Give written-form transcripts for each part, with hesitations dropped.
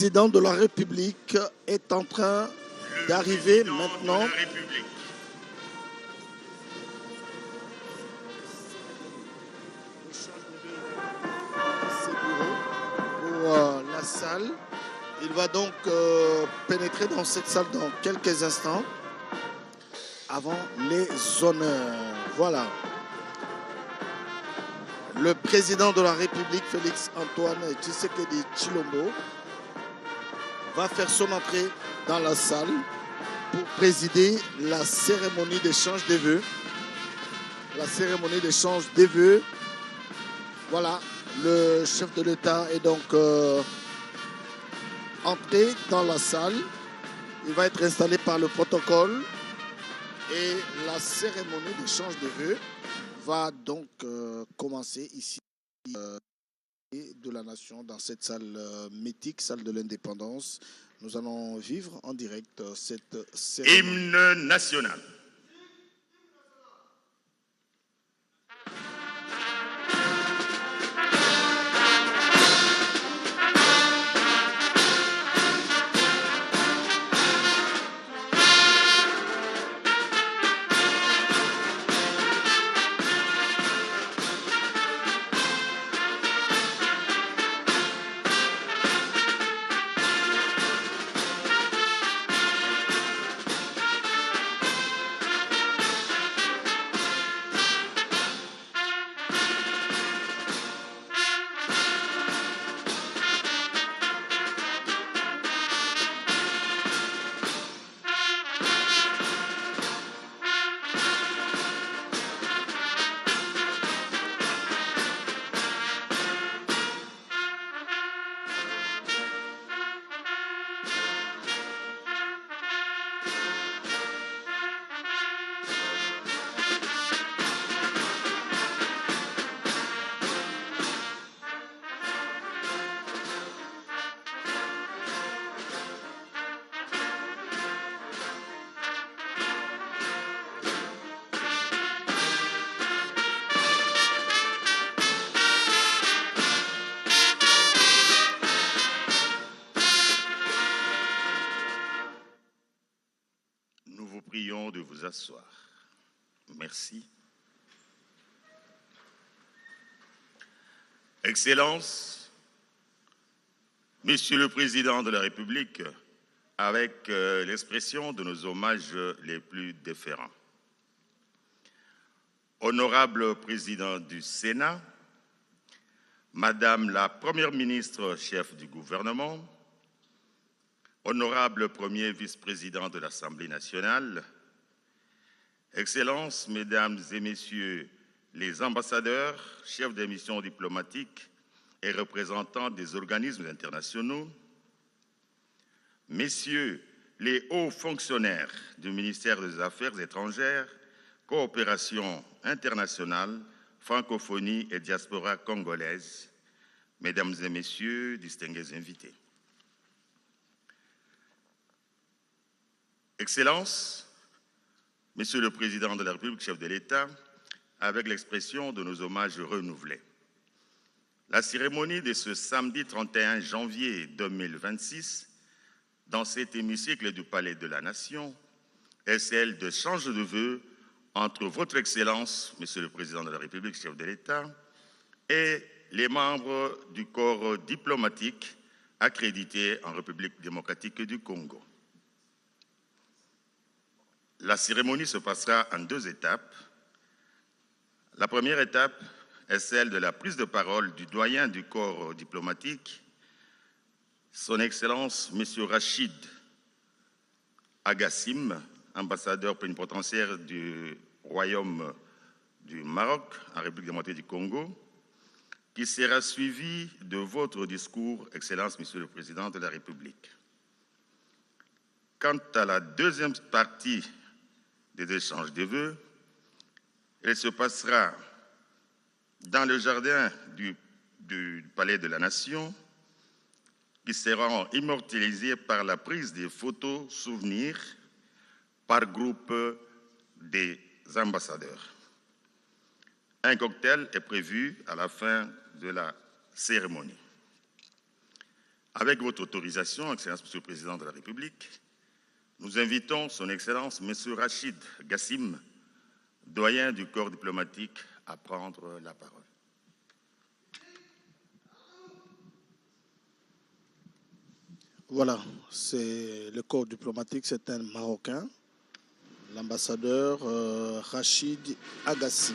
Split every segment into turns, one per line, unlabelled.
Le président de la République est en train d'arriver maintenant. Pour la salle. Il va donc pénétrer dans cette salle dans quelques instants avant les honneurs. Voilà. Le président de la République, Félix Antoine Tshisekedi Tshilombo, va faire son entrée dans la salle pour présider la cérémonie d'échange des vœux. La cérémonie d'échange des vœux. Voilà, le chef de l'État est donc entré dans la salle. Il va être installé par le protocole et la cérémonie d'échange des vœux va donc commencer ici de la nation dans cette salle mythique, salle de l'indépendance. Nous allons vivre en direct cette cérémonie.
Hymne national. Nous vous prions de vous asseoir. Merci. Excellences, Monsieur le Président de la République, avec l'expression de nos hommages les plus déférents. Honorable Président du Sénat, Madame la Première ministre chef du gouvernement, Honorable Premier vice-président de l'Assemblée nationale, Excellences, Mesdames et Messieurs les ambassadeurs, chefs des missions diplomatiques et représentants des organismes internationaux, Messieurs les hauts fonctionnaires du ministère des Affaires étrangères, coopération internationale, francophonie et diaspora congolaise, Mesdames et Messieurs, distingués invités. Excellences, Monsieur le Président de la République, chef de l'État, avec l'expression de nos hommages renouvelés. La cérémonie de ce samedi 31 janvier 2026, dans cet hémicycle du Palais de la Nation, est celle de d'échange de vœux entre Votre Excellence, Monsieur le Président de la République, chef de l'État, et les membres du corps diplomatique accrédité en République démocratique du Congo. La cérémonie se passera en deux étapes. La première étape est celle de la prise de parole du doyen du corps diplomatique, Son Excellence M. Rachid Agassim, ambassadeur plénipotentiaire du Royaume du Maroc en République démocratique du Congo, qui sera suivi de votre discours, Excellence, Monsieur le Président de la République. Quant à la deuxième partie des échanges de vœux, elle se passera dans le jardin du Palais de la Nation, qui seront immortalisés par la prise des photos souvenirs par groupe des ambassadeurs. Un cocktail est prévu à la fin de la cérémonie. Avec votre autorisation, Excellence Monsieur le Président de la République, nous invitons Son Excellence Monsieur Rachid Gassim, doyen du corps diplomatique, à prendre la parole.
Voilà, c'est le corps diplomatique, c'est un Marocain, l'ambassadeur Rachid Agassi.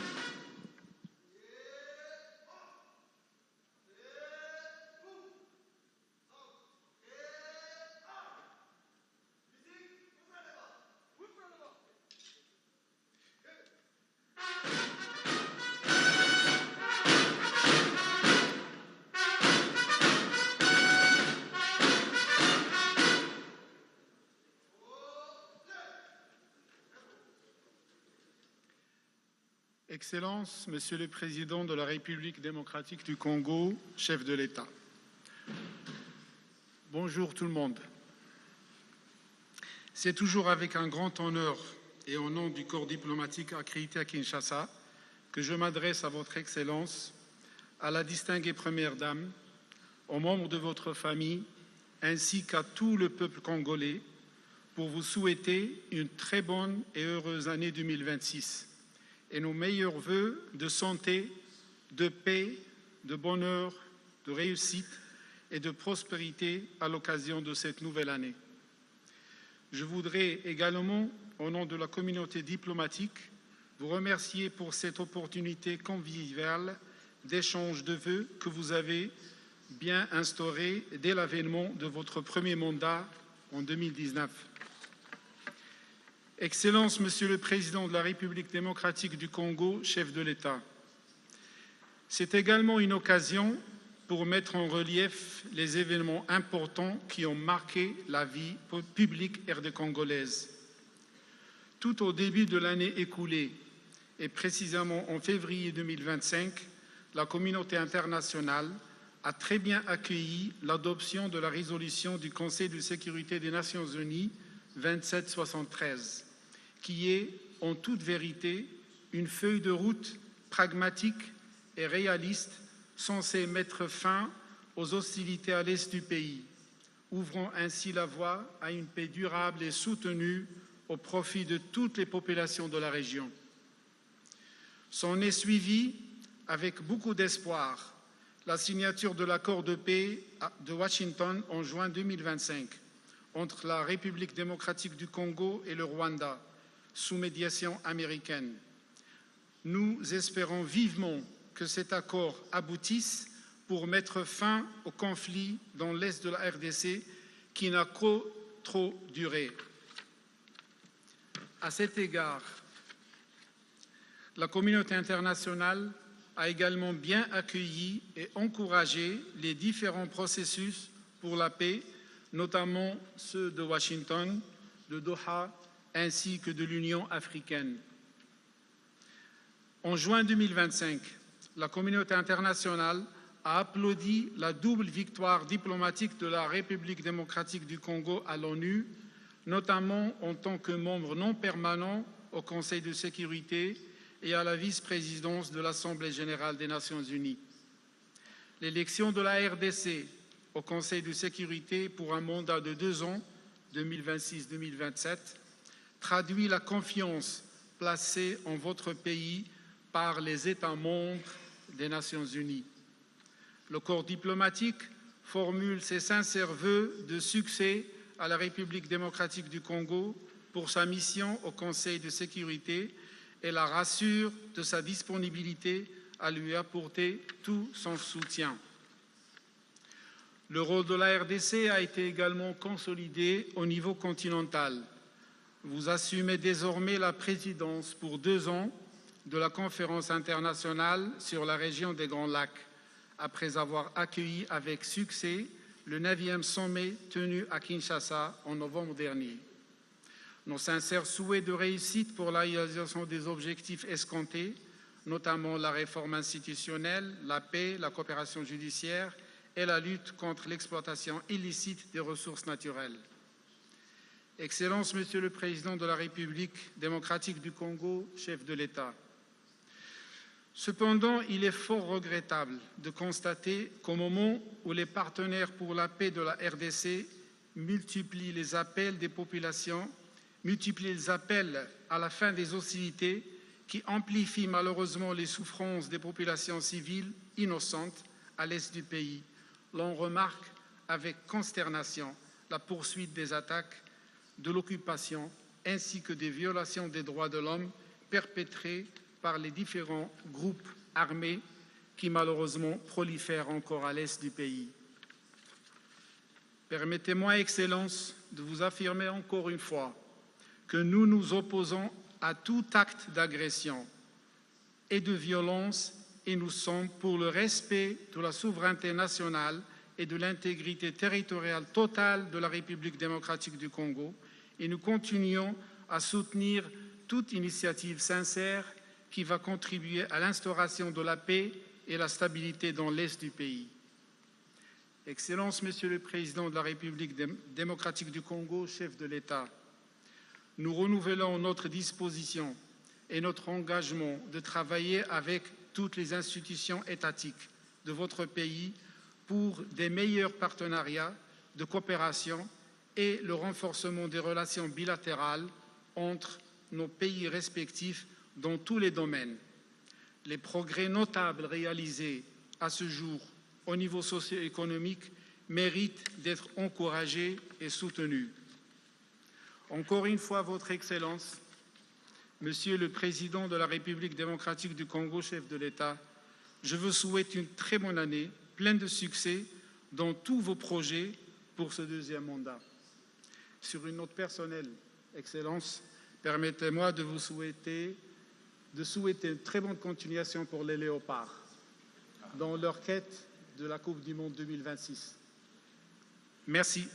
Excellences, Monsieur le Président de la République démocratique du Congo, chef de l'État. Bonjour tout le monde. C'est toujours avec un grand honneur et au nom du corps diplomatique accrédité à Kinshasa que je m'adresse à votre Excellence, à la distinguée Première Dame, aux membres de votre famille, ainsi qu'à tout le peuple congolais, pour vous souhaiter une très bonne et heureuse année 2026. Et nos meilleurs vœux de santé, de paix, de bonheur, de réussite et de prospérité à l'occasion de cette nouvelle année. Je voudrais également, au nom de la communauté diplomatique, vous remercier pour cette opportunité conviviale d'échange de vœux que vous avez bien instaurée dès l'avènement de votre premier mandat en 2019. Excellences, Monsieur le Président de la République démocratique du Congo, chef de l'État, c'est également une occasion pour mettre en relief les événements importants qui ont marqué la vie publique RD-congolaise. Tout au début de l'année écoulée, et précisément en février 2025, la communauté internationale a très bien accueilli l'adoption de la résolution du Conseil de sécurité des Nations Unies 2773, qui est, en toute vérité, une feuille de route pragmatique et réaliste censée mettre fin aux hostilités à l'est du pays, ouvrant ainsi la voie à une paix durable et soutenue au profit de toutes les populations de la région. S'en est suivi, avec beaucoup d'espoir, la signature de l'accord de paix de Washington en juin 2025 entre la République démocratique du Congo et le Rwanda, sous médiation américaine. Nous espérons vivement que cet accord aboutisse pour mettre fin au conflit dans l'est de la RDC qui n'a que trop duré. À cet égard, la communauté internationale a également bien accueilli et encouragé les différents processus pour la paix, notamment ceux de Washington, de Doha, ainsi que de l'Union africaine. En juin 2025, la communauté internationale a applaudi la double victoire diplomatique de la République démocratique du Congo à l'ONU, notamment en tant que membre non permanent au Conseil de sécurité et à la vice-présidence de l'Assemblée générale des Nations unies. L'élection de la RDC au Conseil de sécurité pour un mandat de 2 ans, 2026-2027, traduit la confiance placée en votre pays par les États membres des Nations unies. Le corps diplomatique formule ses sincères vœux de succès à la République démocratique du Congo pour sa mission au Conseil de sécurité et la rassure de sa disponibilité à lui apporter tout son soutien. Le rôle de la RDC a été également consolidé au niveau continental. Vous assumez désormais la présidence pour 2 ans de la conférence internationale sur la région des Grands Lacs, après avoir accueilli avec succès le 9e sommet tenu à Kinshasa en novembre dernier. Nos sincères souhaits de réussite pour la réalisation des objectifs escomptés, notamment la réforme institutionnelle, la paix, la coopération judiciaire et la lutte contre l'exploitation illicite des ressources naturelles. Excellences, Monsieur le Président de la République démocratique du Congo, chef de l'État, Cependant, il est fort regrettable de constater qu'au moment où les partenaires pour la paix de la RDC multiplient les appels des populations, multiplient les appels à la fin des hostilités qui amplifient malheureusement les souffrances des populations civiles innocentes à l'est du pays, l'on remarque avec consternation la poursuite des attaques, de l'occupation ainsi que des violations des droits de l'homme perpétrées par les différents groupes armés qui malheureusement prolifèrent encore à l'est du pays. Permettez-moi, Excellences, de vous affirmer encore une fois que nous nous opposons à tout acte d'agression et de violence et nous sommes pour le respect de la souveraineté nationale et de l'intégrité territoriale totale de la République démocratique du Congo et nous continuons à soutenir toute initiative sincère qui va contribuer à l'instauration de la paix et la stabilité dans l'est du pays. Excellences, Monsieur le Président de la République démocratique du Congo, chef de l'État, nous renouvelons notre disposition et notre engagement de travailler avec toutes les institutions étatiques de votre pays pour des meilleurs partenariats de coopération et le renforcement des relations bilatérales entre nos pays respectifs dans tous les domaines. Les progrès notables réalisés à ce jour au niveau socio-économique méritent d'être encouragés et soutenus. Encore une fois, Votre Excellence, Monsieur le Président de la République démocratique du Congo, chef de l'État, je vous souhaite une très bonne année, pleine de succès dans tous vos projets pour ce deuxième mandat. Sur une note personnelle, Excellence, permettez-moi de vous souhaiter une très bonne continuation pour les Léopards dans leur quête de la Coupe du Monde 2026. Merci.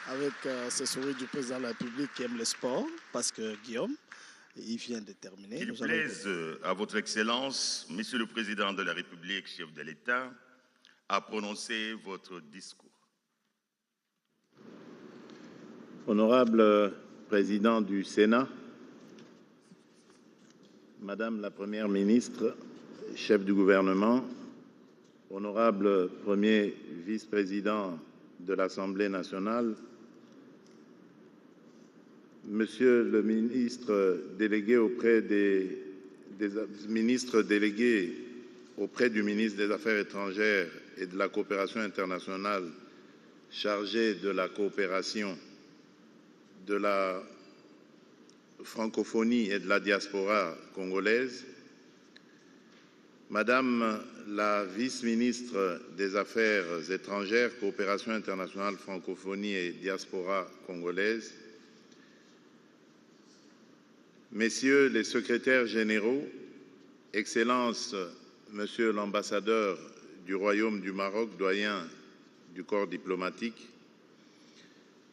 Avec ce sourire du président de la République qui aime le sport, parce que Guillaume, il vient de terminer.
Qu'il plaise à votre Excellence, Monsieur le Président de la République, chef de l'État, à prononcer votre discours.
Honorable Président du Sénat, Madame la Première ministre, chef du gouvernement, honorable Premier vice-président de l'Assemblée nationale, Monsieur le ministre délégué auprès des ministres délégués auprès du ministre des Affaires étrangères et de la coopération internationale chargé de la coopération de la francophonie et de la diaspora congolaise, Madame la vice-ministre des Affaires étrangères, coopération internationale, francophonie et diaspora congolaise, Messieurs les secrétaires généraux, Excellences, Monsieur l'ambassadeur du Royaume du Maroc, doyen du corps diplomatique,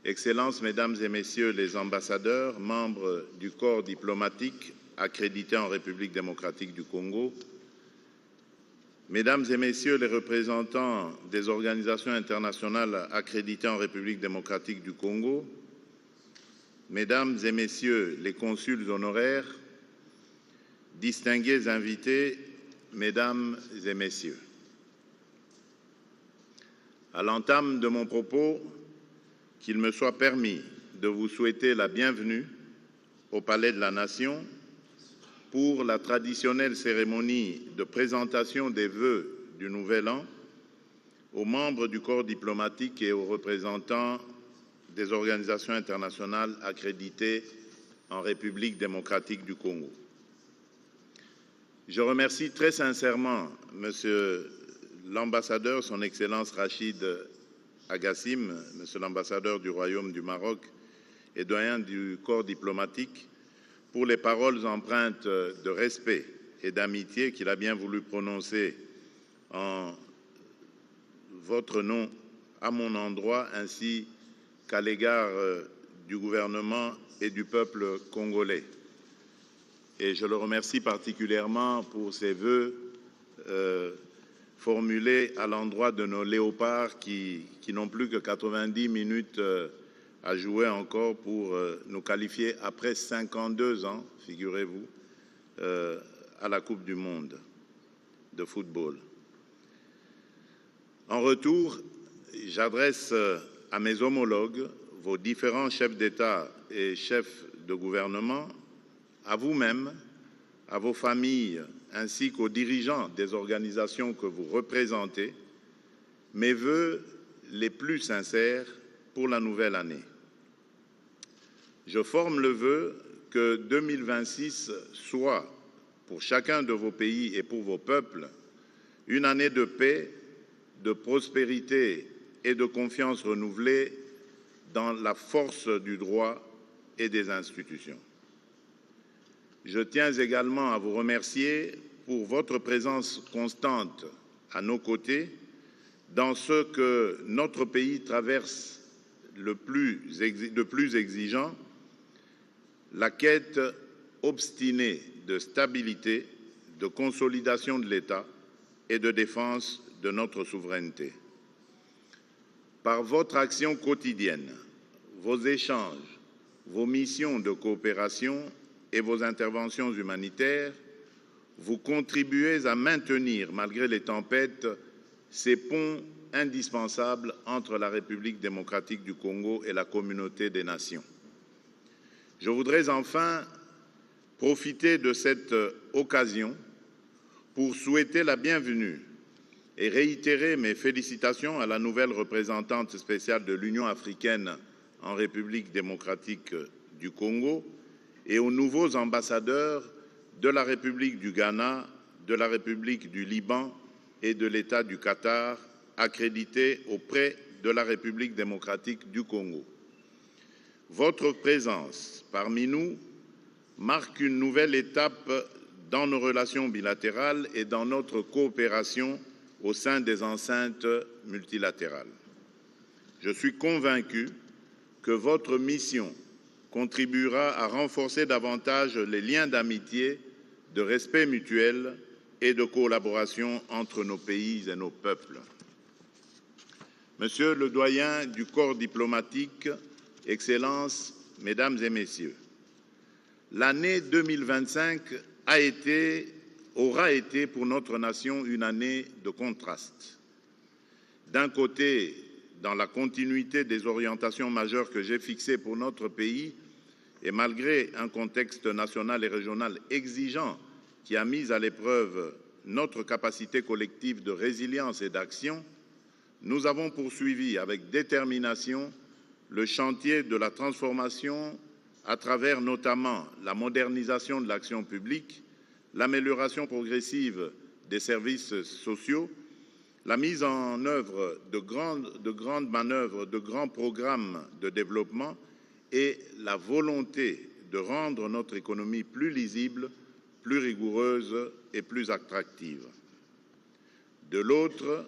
Excellences, Mesdames et Messieurs les ambassadeurs, membres du corps diplomatique accrédités en République démocratique du Congo, Mesdames et Messieurs les représentants des organisations internationales accréditées en République démocratique du Congo, Mesdames et Messieurs les consuls honoraires, distingués invités, Mesdames et Messieurs. À l'entame de mon propos, qu'il me soit permis de vous souhaiter la bienvenue au Palais de la Nation pour la traditionnelle cérémonie de présentation des vœux du Nouvel An aux membres du corps diplomatique et aux représentants des organisations internationales accréditées en République démocratique du Congo. Je remercie très sincèrement Monsieur l'ambassadeur, son Excellence Rachid Agassim, Monsieur l'ambassadeur du Royaume du Maroc et doyen du corps diplomatique, pour les paroles empreintes de respect et d'amitié qu'il a bien voulu prononcer en votre nom à mon endroit, ainsi qu'à l'égard du gouvernement et du peuple congolais. Et je le remercie particulièrement pour ses vœux formulés à l'endroit de nos léopards qui n'ont plus que 90 minutes à jouer encore pour nous qualifier après 52 ans, figurez-vous, à la Coupe du Monde de football. En retour, j'adresse à mes homologues, vos différents chefs d'État et chefs de gouvernement, à vous-même, à vos familles, ainsi qu'aux dirigeants des organisations que vous représentez, mes vœux les plus sincères pour la nouvelle année. Je forme le vœu que 2026 soit, pour chacun de vos pays et pour vos peuples, une année de paix, de prospérité et de confiance renouvelée dans la force du droit et des institutions. Je tiens également à vous remercier pour votre présence constante à nos côtés dans ce que notre pays traverse de plus exigeant, la quête obstinée de stabilité, de consolidation de l'État et de défense de notre souveraineté. Par votre action quotidienne, vos échanges, vos missions de coopération et vos interventions humanitaires, vous contribuez à maintenir, malgré les tempêtes, ces ponts indispensables entre la République démocratique du Congo et la communauté des nations. Je voudrais enfin profiter de cette occasion pour souhaiter la bienvenue et réitérer mes félicitations à la nouvelle représentante spéciale de l'Union africaine en République démocratique du Congo et aux nouveaux ambassadeurs de la République du Ghana, de la République du Liban et de l'État du Qatar, accrédités auprès de la République démocratique du Congo. Votre présence parmi nous marque une nouvelle étape dans nos relations bilatérales et dans notre coopération au sein des enceintes multilatérales. Je suis convaincu que votre mission contribuera à renforcer davantage les liens d'amitié, de respect mutuel et de collaboration entre nos pays et nos peuples. Monsieur le doyen du corps diplomatique, Excellences, Mesdames et Messieurs, l'année 2025 aura été pour notre nation une année de contraste. D'un côté, dans la continuité des orientations majeures que j'ai fixées pour notre pays, et malgré un contexte national et régional exigeant qui a mis à l'épreuve notre capacité collective de résilience et d'action, nous avons poursuivi avec détermination le chantier de la transformation à travers notamment la modernisation de l'action publique, l'amélioration progressive des services sociaux, la mise en œuvre de grandes manœuvres, de grands programmes de développement et la volonté de rendre notre économie plus lisible, plus rigoureuse et plus attractive. De l'autre,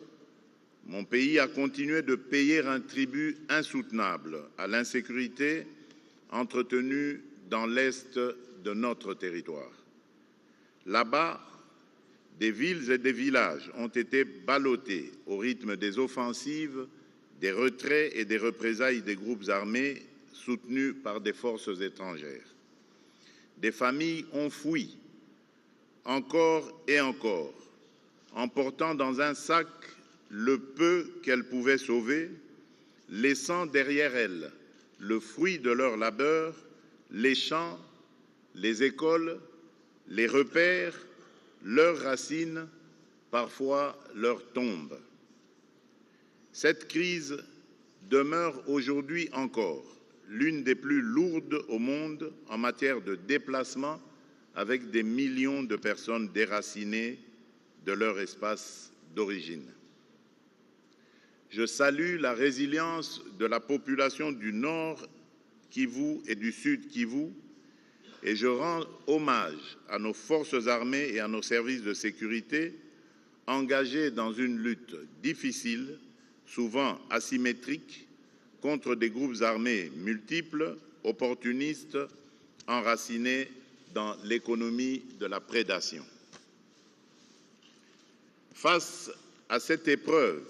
mon pays a continué de payer un tribut insoutenable à l'insécurité entretenue dans l'est de notre territoire. Là-bas, des villes et des villages ont été ballottés au rythme des offensives, des retraits et des représailles des groupes armés soutenus par des forces étrangères. Des familles ont fui, encore et encore, emportant dans un sac le peu qu'elles pouvaient sauver, laissant derrière elles le fruit de leur labeur, les champs, les écoles, les repères, leurs racines, parfois leurs tombes. Cette crise demeure aujourd'hui encore l'une des plus lourdes au monde en matière de déplacement, avec des millions de personnes déracinées de leur espace d'origine. Je salue la résilience de la population du Nord Kivu et du Sud Kivu et je rends hommage à nos forces armées et à nos services de sécurité engagés dans une lutte difficile, souvent asymétrique, contre des groupes armés multiples, opportunistes, enracinés dans l'économie de la prédation. Face à cette épreuve,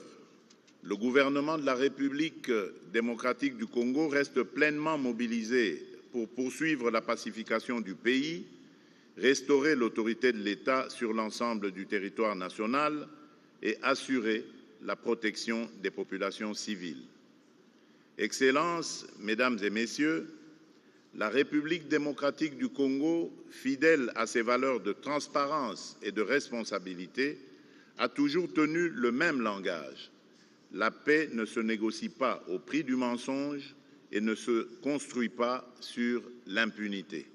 le gouvernement de la République démocratique du Congo reste pleinement mobilisé pour poursuivre la pacification du pays, restaurer l'autorité de l'État sur l'ensemble du territoire national et assurer la protection des populations civiles. Excellences, Mesdames et Messieurs, la République démocratique du Congo, fidèle à ses valeurs de transparence et de responsabilité, a toujours tenu le même langage. La paix ne se négocie pas au prix du mensonge et ne se construit pas sur l'impunité.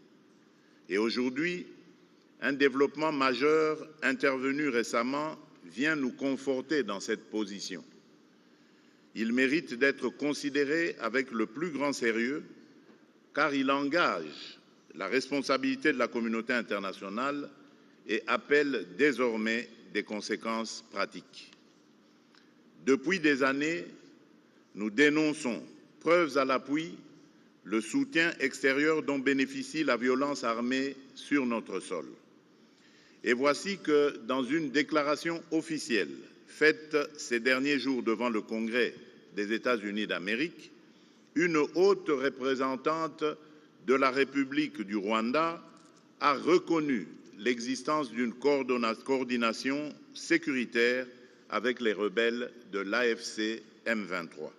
Et aujourd'hui, un développement majeur intervenu récemment vient nous conforter dans cette position. Il mérite d'être considéré avec le plus grand sérieux car il engage la responsabilité de la communauté internationale et appelle désormais des conséquences pratiques. Depuis des années, nous dénonçons, preuves à l'appui, le soutien extérieur dont bénéficie la violence armée sur notre sol. Et voici que, dans une déclaration officielle faite ces derniers jours devant le Congrès des États-Unis d'Amérique, une haute représentante de la République du Rwanda a reconnu l'existence d'une coordination sécuritaire avec les rebelles de l'AFC M23.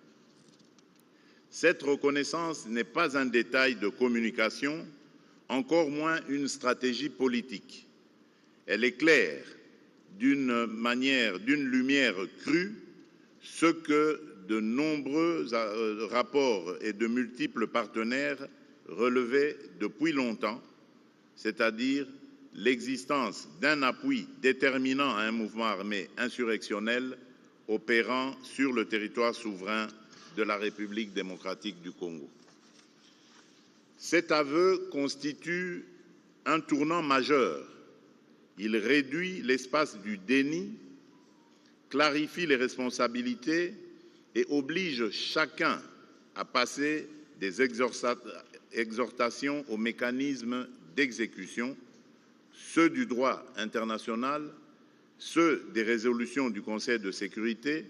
Cette reconnaissance n'est pas un détail de communication, encore moins une stratégie politique. Elle éclaire d'une lumière crue ce que de nombreux rapports et de multiples partenaires relevaient depuis longtemps, c'est-à-dire l'existence d'un appui déterminant à un mouvement armé insurrectionnel opérant sur le territoire souverain de la République démocratique du Congo. Cet aveu constitue un tournant majeur. Il réduit l'espace du déni, clarifie les responsabilités et oblige chacun à passer des exhortations aux mécanismes d'exécution, ceux du droit international, ceux des résolutions du Conseil de sécurité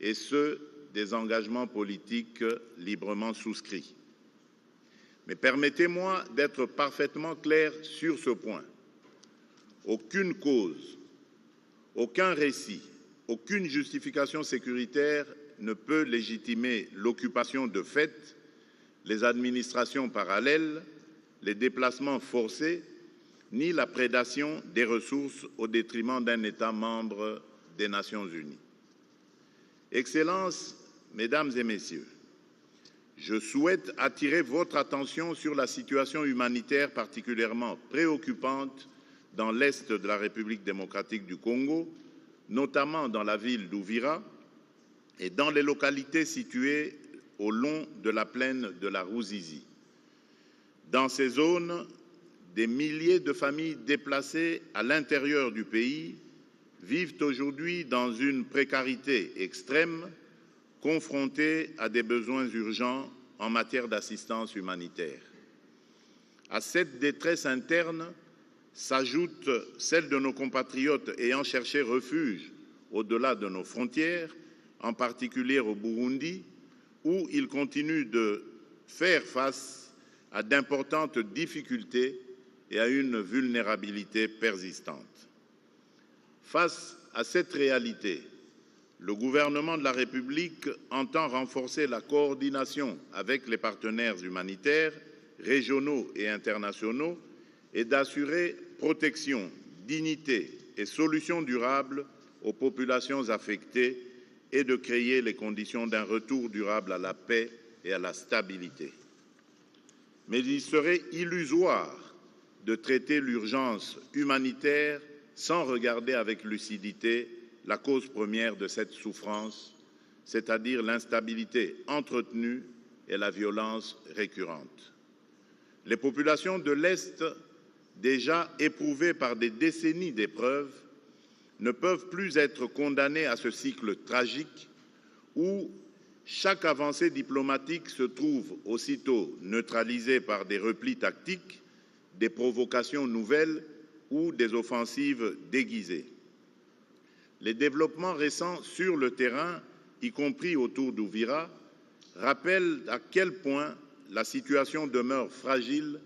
et ceux des engagements politiques librement souscrits. Mais permettez-moi d'être parfaitement clair sur ce point. Aucune cause, aucun récit, aucune justification sécuritaire ne peut légitimer l'occupation de fait, les administrations parallèles, les déplacements forcés, ni la prédation des ressources au détriment d'un État membre des Nations Unies. Excellences, Mesdames et Messieurs, je souhaite attirer votre attention sur la situation humanitaire particulièrement préoccupante dans l'est de la République démocratique du Congo, notamment dans la ville d'Uvira et dans les localités situées au long de la plaine de la Ruzizi. Dans ces zones, des milliers de familles déplacées à l'intérieur du pays vivent aujourd'hui dans une précarité extrême, confrontées à des besoins urgents en matière d'assistance humanitaire. À cette détresse interne s'ajoute celle de nos compatriotes ayant cherché refuge au-delà de nos frontières, en particulier au Burundi, où ils continuent de faire face à d'importantes difficultés et à une vulnérabilité persistante. Face à cette réalité, le gouvernement de la République entend renforcer la coordination avec les partenaires humanitaires, régionaux et internationaux et d'assurer protection, dignité et solutions durables aux populations affectées et de créer les conditions d'un retour durable à la paix et à la stabilité. Mais il serait illusoire de traiter l'urgence humanitaire sans regarder avec lucidité la cause première de cette souffrance, c'est-à-dire l'instabilité entretenue et la violence récurrente. Les populations de l'Est, déjà éprouvées par des décennies d'épreuves, ne peuvent plus être condamnées à ce cycle tragique où chaque avancée diplomatique se trouve aussitôt neutralisée par des replis tactiques, des provocations nouvelles ou des offensives déguisées. Les développements récents sur le terrain y compris autour d'Uvira, rappellent à quel point la situation demeure fragile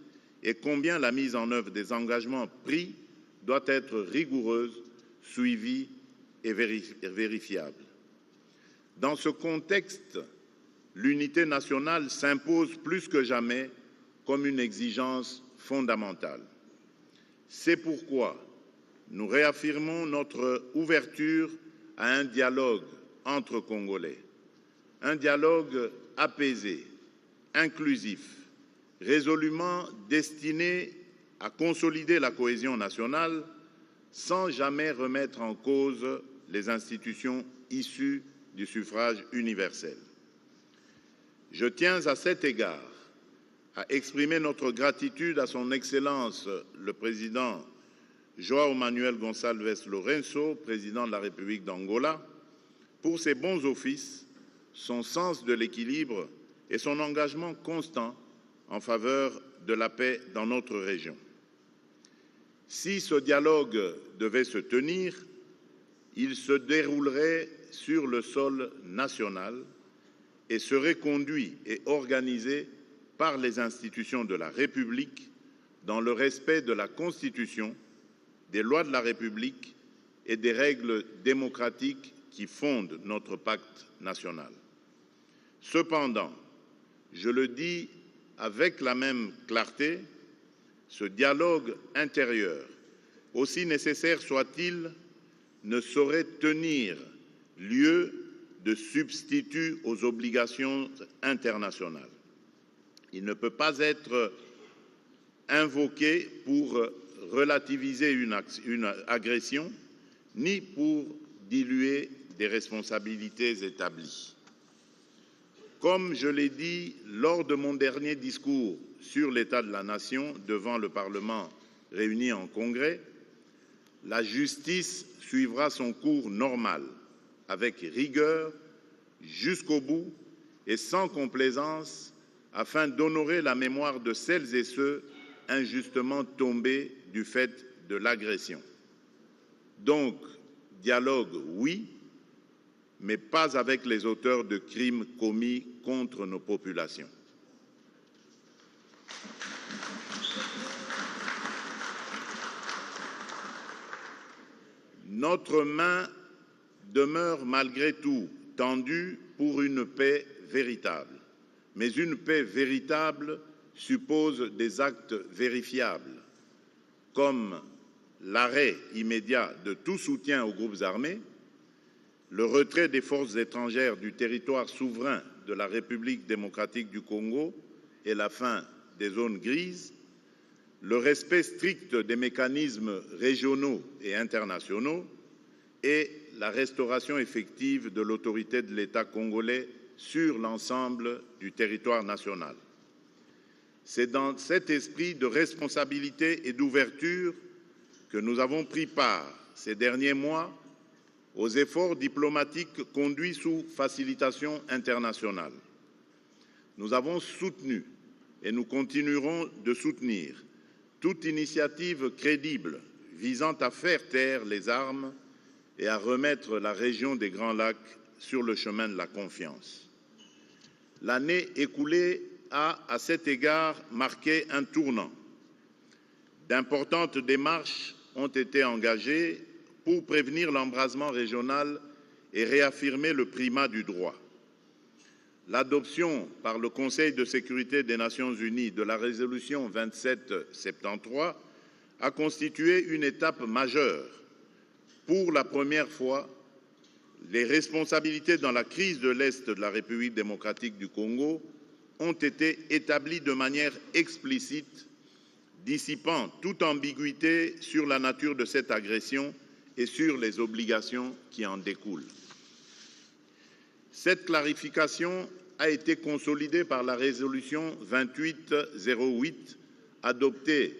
et combien la mise en œuvre des engagements pris doit être rigoureuse, suivie et vérifiable. Dans ce contexte, l'unité nationale s'impose plus que jamais comme une exigence fondamentale. C'est pourquoi nous réaffirmons notre ouverture à un dialogue entre Congolais, un dialogue apaisé, inclusif, résolument destiné à consolider la cohésion nationale sans jamais remettre en cause les institutions issues du suffrage universel. Je tiens à cet égard à exprimer notre gratitude à son Excellence le Président João Manuel Gonçalves Lourenço, Président de la République d'Angola, pour ses bons offices, son sens de l'équilibre et son engagement constant en faveur de la paix dans notre région. Si ce dialogue devait se tenir, il se déroulerait sur le sol national et serait conduit et organisé par les institutions de la République dans le respect de la Constitution, des lois de la République et des règles démocratiques qui fondent notre pacte national. Cependant, je le dis avec la même clarté, ce dialogue intérieur, aussi nécessaire soit-il, ne saurait tenir lieu de substitut aux obligations internationales. Il ne peut pas être invoqué pour relativiser une agression, ni pour diluer des responsabilités établies. Comme je l'ai dit lors de mon dernier discours sur l'état de la nation devant le Parlement réuni en Congrès, la justice suivra son cours normal, avec rigueur, jusqu'au bout et sans complaisance, afin d'honorer la mémoire de celles et ceux injustement tombés du fait de l'agression. Donc, dialogue, oui, mais pas avec les auteurs de crimes commis contre nos populations. Notre main demeure malgré tout tendue pour une paix véritable. Mais une paix véritable suppose des actes vérifiables, comme l'arrêt immédiat de tout soutien aux groupes armés, le retrait des forces étrangères du territoire souverain de la République démocratique du Congo et la fin des zones grises, le respect strict des mécanismes régionaux et internationaux et la restauration effective de l'autorité de l'État congolais sur l'ensemble du territoire national. C'est dans cet esprit de responsabilité et d'ouverture que nous avons pris part ces derniers mois aux efforts diplomatiques conduits sous facilitation internationale. Nous avons soutenu et nous continuerons de soutenir toute initiative crédible visant à faire taire les armes et à remettre la région des Grands Lacs sur le chemin de la confiance. L'année écoulée a, à cet égard, marqué un tournant. D'importantes démarches ont été engagées pour prévenir l'embrasement régional et réaffirmer le primat du droit. L'adoption par le Conseil de sécurité des Nations Unies de la résolution 2773 a constitué une étape majeure. Pour la première fois, les responsabilités dans la crise de l'Est de la République démocratique du Congo ont été établies de manière explicite, dissipant toute ambiguïté sur la nature de cette agression et sur les obligations qui en découlent. Cette clarification a été consolidée par la résolution 2808 adoptée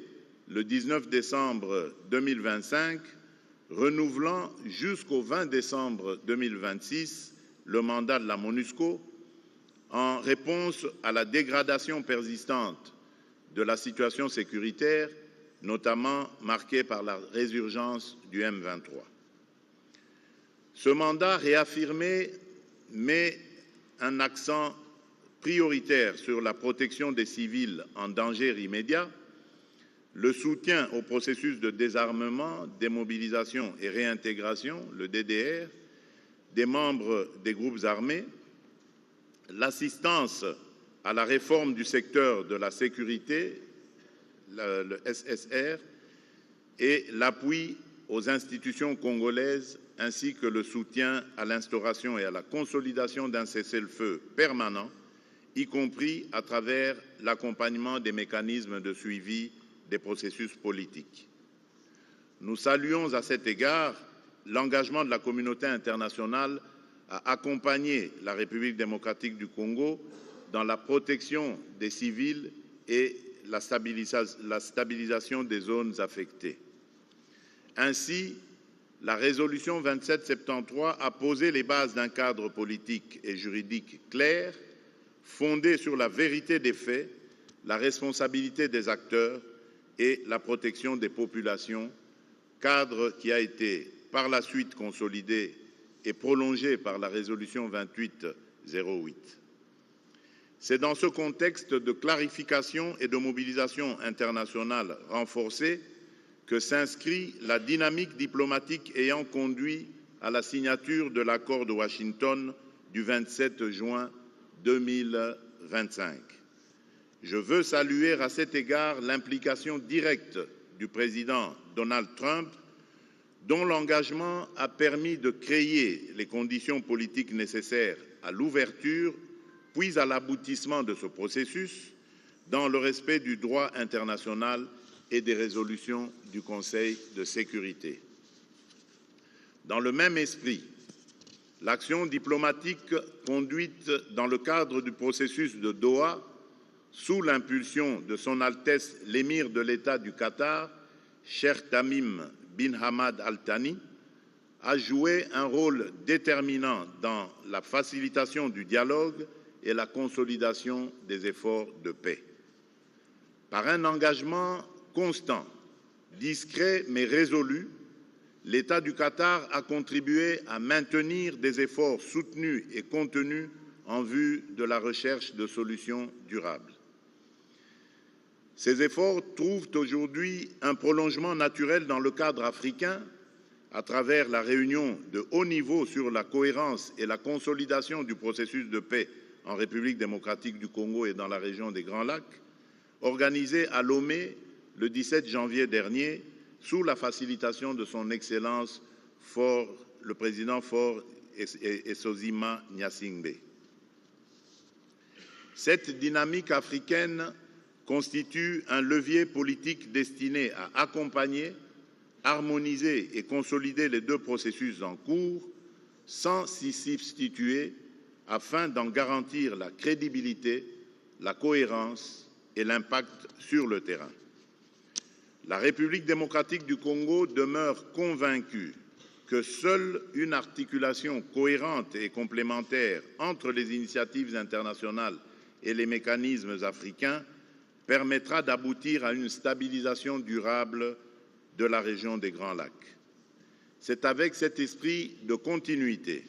le 19 décembre 2025, renouvelant jusqu'au 20 décembre 2026 le mandat de la MONUSCO en réponse à la dégradation persistante de la situation sécuritaire, notamment marquée par la résurgence du M23. Ce mandat réaffirmé met un accent prioritaire sur la protection des civils en danger immédiat, le soutien au processus de désarmement, démobilisation et réintégration, le DDR, des membres des groupes armés, l'assistance à la réforme du secteur de la sécurité, le SSR, et l'appui aux institutions congolaises ainsi que le soutien à l'instauration et à la consolidation d'un cessez-le-feu permanent, y compris à travers l'accompagnement des mécanismes de suivi des processus politiques. Nous saluons à cet égard l'engagement de la communauté internationale à accompagner la République démocratique du Congo dans la protection des civils et la stabilisation des zones affectées. Ainsi, la résolution 2773 a posé les bases d'un cadre politique et juridique clair, fondé sur la vérité des faits, la responsabilité des acteurs et la protection des populations, cadre qui a été par la suite consolidé et prolongé par la résolution 2808. C'est dans ce contexte de clarification et de mobilisation internationale renforcée que s'inscrit la dynamique diplomatique ayant conduit à la signature de l'accord de Washington du 27 juin 2025. Je veux saluer à cet égard l'implication directe du président Donald Trump, dont l'engagement a permis de créer les conditions politiques nécessaires à l'ouverture puis à l'aboutissement de ce processus dans le respect du droit international et des résolutions du Conseil de sécurité. Dans le même esprit, l'action diplomatique conduite dans le cadre du processus de Doha, sous l'impulsion de Son Altesse l'émir de l'État du Qatar, Cheikh Tamim bin Hamad Al Thani, a joué un rôle déterminant dans la facilitation du dialogue et la consolidation des efforts de paix. Par un engagement constant, discret mais résolu, l'État du Qatar a contribué à maintenir des efforts soutenus et contenus en vue de la recherche de solutions durables. Ces efforts trouvent aujourd'hui un prolongement naturel dans le cadre africain à travers la réunion de haut niveau sur la cohérence et la consolidation du processus de paix en République démocratique du Congo et dans la région des Grands Lacs, organisée à Lomé le 17 janvier dernier sous la facilitation de son Excellence le président Faure Essozima Gnassingbé. Cette dynamique africaine constitue un levier politique destiné à accompagner, harmoniser et consolider les deux processus en cours sans s'y substituer afin d'en garantir la crédibilité, la cohérence et l'impact sur le terrain. La République démocratique du Congo demeure convaincue que seule une articulation cohérente et complémentaire entre les initiatives internationales et les mécanismes africains permettra d'aboutir à une stabilisation durable de la région des Grands Lacs. C'est avec cet esprit de continuité,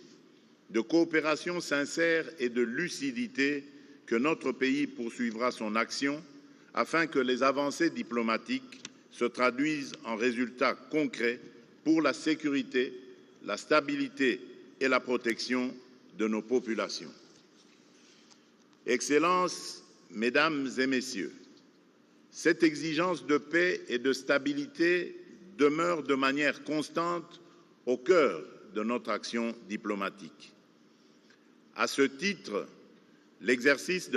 de coopération sincère et de lucidité que notre pays poursuivra son action afin que les avancées diplomatiques se traduisent en résultats concrets pour la sécurité, la stabilité et la protection de nos populations. Excellences, Mesdames et Messieurs, cette exigence de paix et de stabilité demeure de manière constante au cœur de notre action diplomatique. À ce titre, l'exercice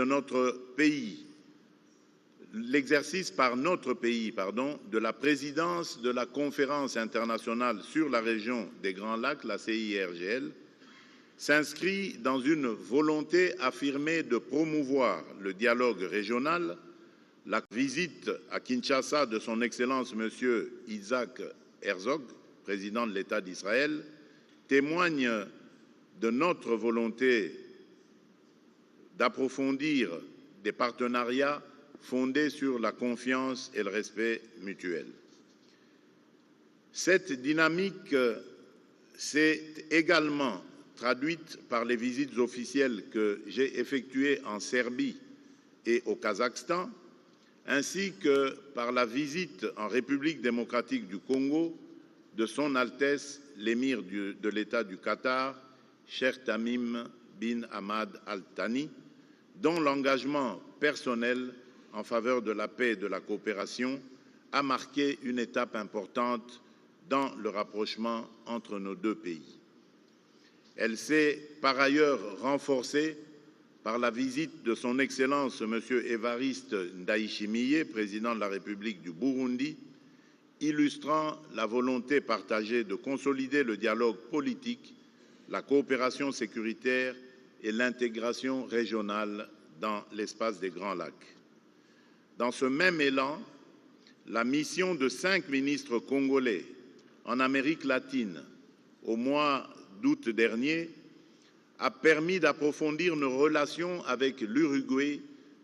par notre pays de la présidence de la Conférence internationale sur la région des Grands Lacs, la CIRGL, s'inscrit dans une volonté affirmée de promouvoir le dialogue régional. La visite à Kinshasa de son Excellence M. Isaac Herzog, président de l'État d'Israël, témoigne de notre volonté d'approfondir des partenariats fondés sur la confiance et le respect mutuel. Cette dynamique s'est également traduite par les visites officielles que j'ai effectuées en Serbie et au Kazakhstan, ainsi que par la visite en République démocratique du Congo de Son Altesse l'émir de l'État du Qatar, Cheikh Tamim bin Hamad Al Thani, dont l'engagement personnel en faveur de la paix et de la coopération a marqué une étape importante dans le rapprochement entre nos deux pays. Elle s'est par ailleurs renforcée par la visite de son Excellence M. Évariste Ndayishimiye, président de la République du Burundi, illustrant la volonté partagée de consolider le dialogue politique, la coopération sécuritaire et l'intégration régionale dans l'espace des Grands Lacs. Dans ce même élan, la mission de 5 ministres congolais en Amérique latine au mois d'août dernier a permis d'approfondir nos relations avec l'Uruguay,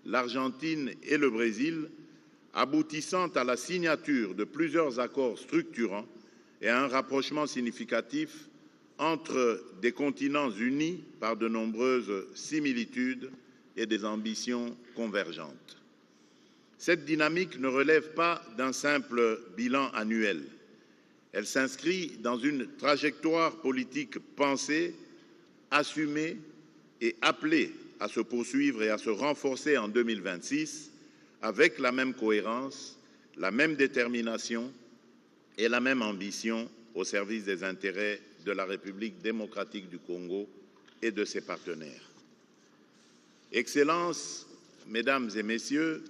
l'Argentine et le Brésil, aboutissant à la signature de plusieurs accords structurants et à un rapprochement significatif entre des continents unis par de nombreuses similitudes et des ambitions convergentes. Cette dynamique ne relève pas d'un simple bilan annuel. Elle s'inscrit dans une trajectoire politique pensée, assumée et appelée à se poursuivre et à se renforcer en 2026 avec la même cohérence, la même détermination et la même ambition au service des intérêts de la République démocratique du Congo et de ses partenaires. Excellences, Mesdames et Messieurs,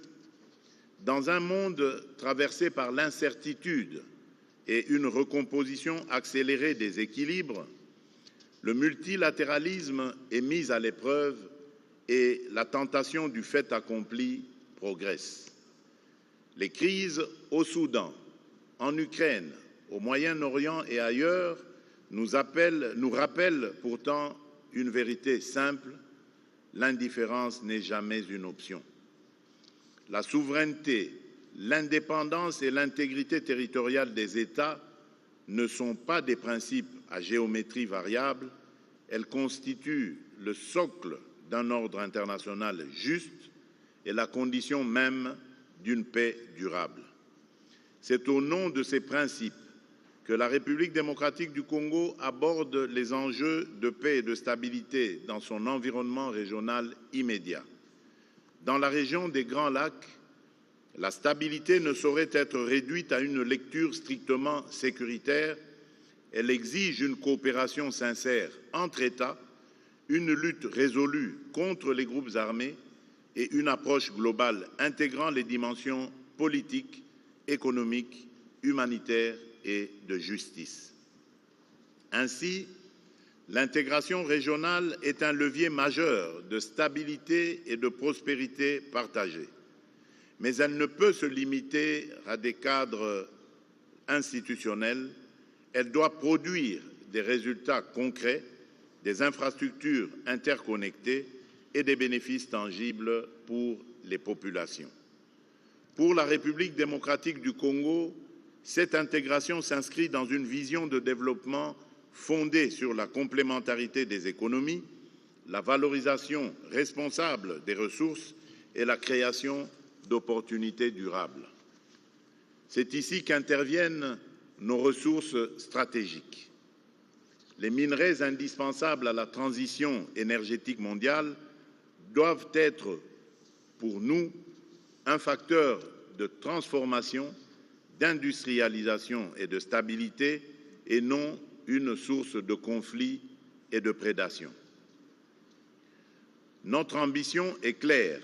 dans un monde traversé par l'incertitude et une recomposition accélérée des équilibres, le multilatéralisme est mis à l'épreuve et la tentation du fait accompli progresse. Les crises au Soudan, en Ukraine, au Moyen-Orient et ailleurs nous rappellent pourtant une vérité simple: l'indifférence n'est jamais une option. La souveraineté, l'indépendance et l'intégrité territoriale des États ne sont pas des principes à géométrie variable, elles constituent le socle d'un ordre international juste et la condition même d'une paix durable. C'est au nom de ces principes que la République démocratique du Congo aborde les enjeux de paix et de stabilité dans son environnement régional immédiat. Dans la région des Grands Lacs, la stabilité ne saurait être réduite à une lecture strictement sécuritaire. Elle exige une coopération sincère entre États, une lutte résolue contre les groupes armés et une approche globale intégrant les dimensions politiques, économiques, humanitaires et de justice. Ainsi, l'intégration régionale est un levier majeur de stabilité et de prospérité partagée. Mais elle ne peut se limiter à des cadres institutionnels. Elle doit produire des résultats concrets, des infrastructures interconnectées et des bénéfices tangibles pour les populations. Pour la République démocratique du Congo, cette intégration s'inscrit dans une vision de développement fondée sur la complémentarité des économies, la valorisation responsable des ressources et la création d'opportunités durables. C'est ici qu'interviennent nos ressources stratégiques. Les minerais indispensables à la transition énergétique mondiale doivent être, pour nous, un facteur de transformation, d'industrialisation et de stabilité, et non une source de conflits et de prédation. Notre ambition est claire: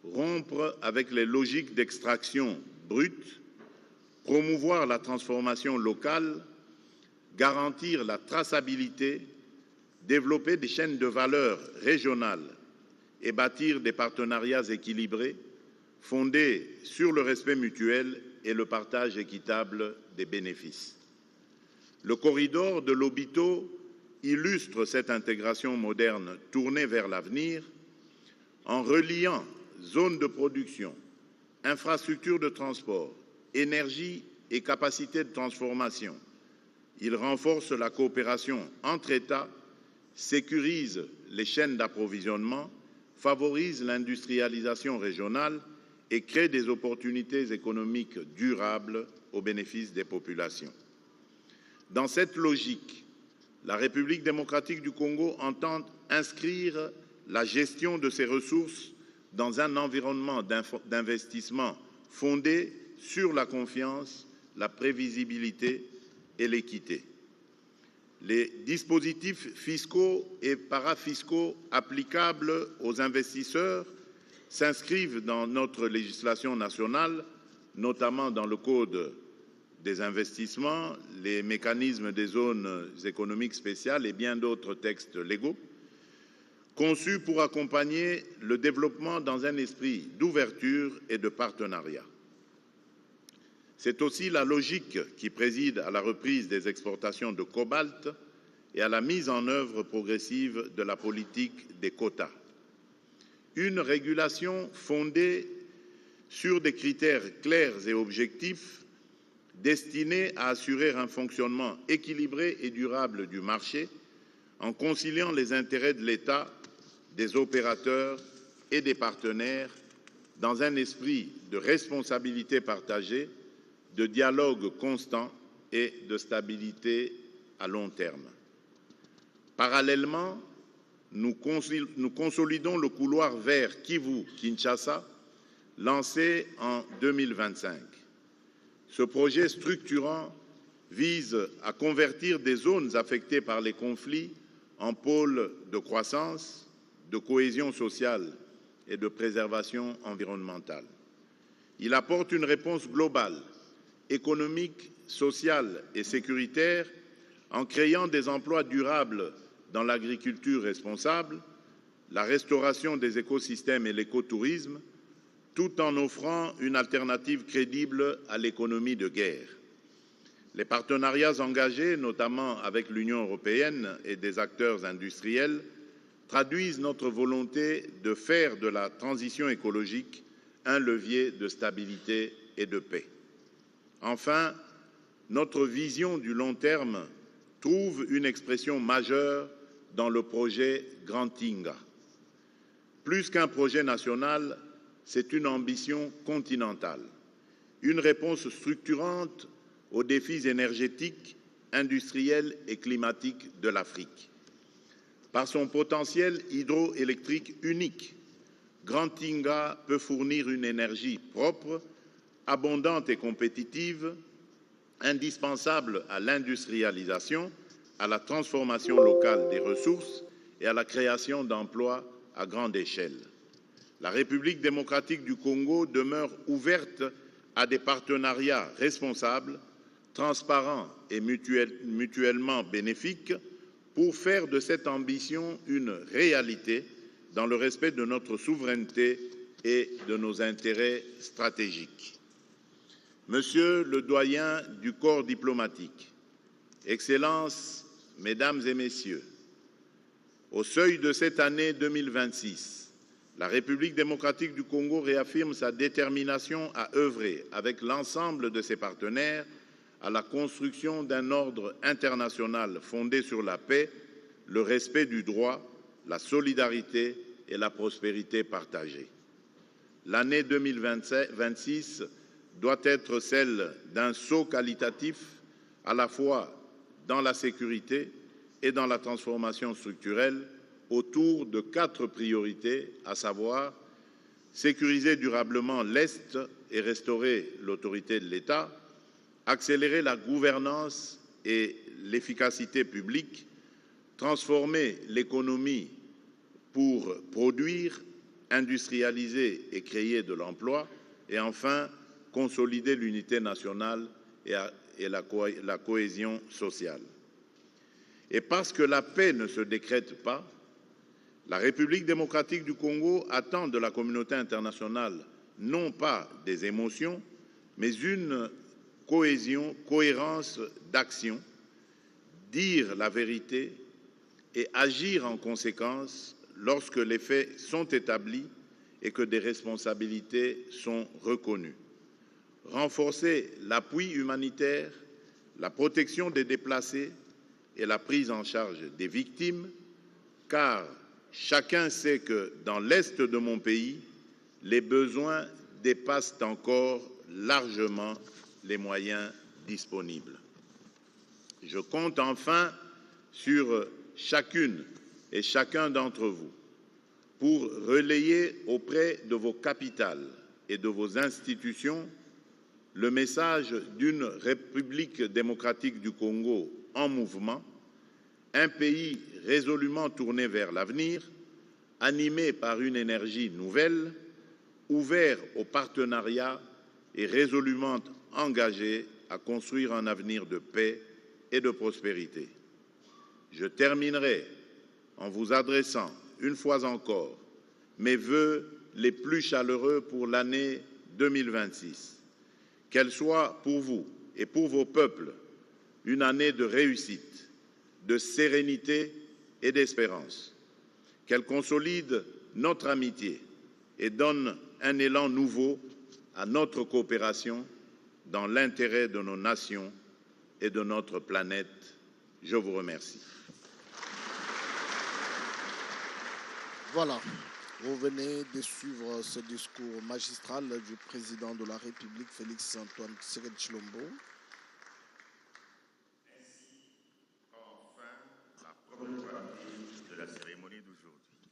rompre avec les logiques d'extraction brute, promouvoir la transformation locale, garantir la traçabilité, développer des chaînes de valeur régionales et bâtir des partenariats équilibrés fondés sur le respect mutuel et le partage équitable des bénéfices. Le corridor de Lobito illustre cette intégration moderne tournée vers l'avenir en reliant zones de production, infrastructures de transport, énergie et capacités de transformation. Il renforce la coopération entre États, sécurise les chaînes d'approvisionnement, favorise l'industrialisation régionale et crée des opportunités économiques durables au bénéfice des populations. Dans cette logique, la République démocratique du Congo entend inscrire la gestion de ses ressources dans un environnement d'investissement fondé sur la confiance, la prévisibilité et l'équité. Les dispositifs fiscaux et parafiscaux applicables aux investisseurs s'inscrivent dans notre législation nationale, notamment dans le Code des investissements, les mécanismes des zones économiques spéciales et bien d'autres textes légaux, conçus pour accompagner le développement dans un esprit d'ouverture et de partenariat. C'est aussi la logique qui préside à la reprise des exportations de cobalt et à la mise en œuvre progressive de la politique des quotas. Une régulation fondée sur des critères clairs et objectifs destinés à assurer un fonctionnement équilibré et durable du marché en conciliant les intérêts de l'État, des opérateurs et des partenaires dans un esprit de responsabilité partagée, de dialogue constant et de stabilité à long terme. Parallèlement, nous consolidons le couloir vers Kivu-Kinshasa, lancé en 2025. Ce projet structurant vise à convertir des zones affectées par les conflits en pôles de croissance, de cohésion sociale et de préservation environnementale. Il apporte une réponse globale, économique, sociale et sécuritaire en créant des emplois durables dans l'agriculture responsable, la restauration des écosystèmes et l'écotourisme, tout en offrant une alternative crédible à l'économie de guerre. Les partenariats engagés, notamment avec l'Union européenne et des acteurs industriels, traduisent notre volonté de faire de la transition écologique un levier de stabilité et de paix. Enfin, notre vision du long terme trouve une expression majeure dans le projet Grand Tinga. Plus qu'un projet national, c'est une ambition continentale, une réponse structurante aux défis énergétiques, industriels et climatiques de l'Afrique. Par son potentiel hydroélectrique unique, Grand Tinga peut fournir une énergie propre, abondante et compétitive, indispensable à l'industrialisation, à la transformation locale des ressources et à la création d'emplois à grande échelle. La République démocratique du Congo demeure ouverte à des partenariats responsables, transparents et mutuellement bénéfiques pour faire de cette ambition une réalité dans le respect de notre souveraineté et de nos intérêts stratégiques. Monsieur le doyen du corps diplomatique, Excellences, Mesdames et Messieurs, au seuil de cette année 2026, la République démocratique du Congo réaffirme sa détermination à œuvrer avec l'ensemble de ses partenaires à la construction d'un ordre international fondé sur la paix, le respect du droit, la solidarité et la prospérité partagée. L'année 2026 doit être celle d'un saut qualitatif à la fois dans la sécurité et dans la transformation structurelle autour de 4 priorités, à savoir sécuriser durablement l'Est et restaurer l'autorité de l'État, accélérer la gouvernance et l'efficacité publique, transformer l'économie pour produire, industrialiser et créer de l'emploi, et enfin consolider l'unité nationale et la cohésion sociale. Et parce que la paix ne se décrète pas, la République démocratique du Congo attend de la communauté internationale non pas des émotions, mais une cohérence d'action, dire la vérité et agir en conséquence lorsque les faits sont établis et que des responsabilités sont reconnues. Renforcer l'appui humanitaire, la protection des déplacés et la prise en charge des victimes, car chacun sait que dans l'Est de mon pays, les besoins dépassent encore largement les moyens disponibles. Je compte enfin sur chacune et chacun d'entre vous pour relayer auprès de vos capitales et de vos institutions le message d'une République démocratique du Congo en mouvement, un pays résolument tourné vers l'avenir, animé par une énergie nouvelle, ouvert au partenariat et résolument engagé à construire un avenir de paix et de prospérité. Je terminerai en vous adressant une fois encore mes vœux les plus chaleureux pour l'année 2026. Qu'elle soit pour vous et pour vos peuples une année de réussite, de sérénité et d'espérance. Qu'elle consolide notre amitié et donne un élan nouveau à notre coopération dans l'intérêt de nos nations et de notre planète. Je vous remercie.
Voilà, vous venez de suivre ce discours magistral du président de la République, Félix-Antoine Tshisekedi Tshilombo.
Enfin, la première partie de la cérémonie d'aujourd'hui.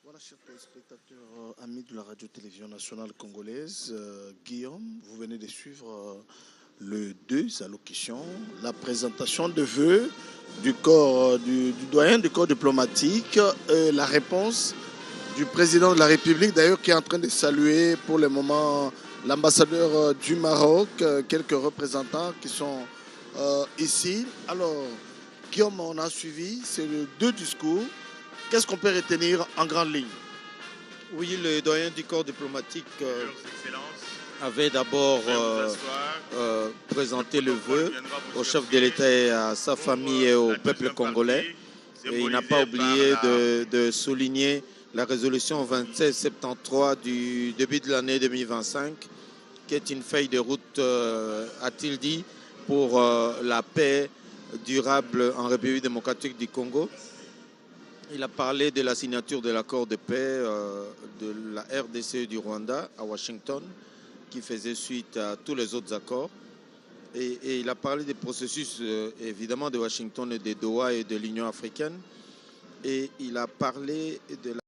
Voilà, chers téléspectateurs, amis de la radio-télévision nationale congolaise, Guillaume, vous venez de suivre le 2 allocutions, la présentation de vœux du corps du doyen du corps diplomatique, la réponse du président de la République, d'ailleurs, qui est en train de saluer pour le moment l'ambassadeur du Maroc, quelques représentants qui sont ici. Alors, Guillaume, on a suivi, c'est le 2 discours. Qu'est-ce qu'on peut retenir en grande ligne?
Oui, le doyen du corps diplomatique avait d'abord présenté le vœu au chef de l'État et à sa famille et au peuple congolais. Et il n'a pas oublié de souligner la résolution 2773 du début de l'année 2025, qui est une feuille de route, a-t-il dit, pour la paix durable en République démocratique du Congo. Il a parlé de la signature de l'accord de paix de la RDC et du Rwanda à Washington, qui faisait suite à tous les autres accords. Et il a parlé des processus, évidemment, de Washington et de Doha et de l'Union africaine. Et il a parlé de la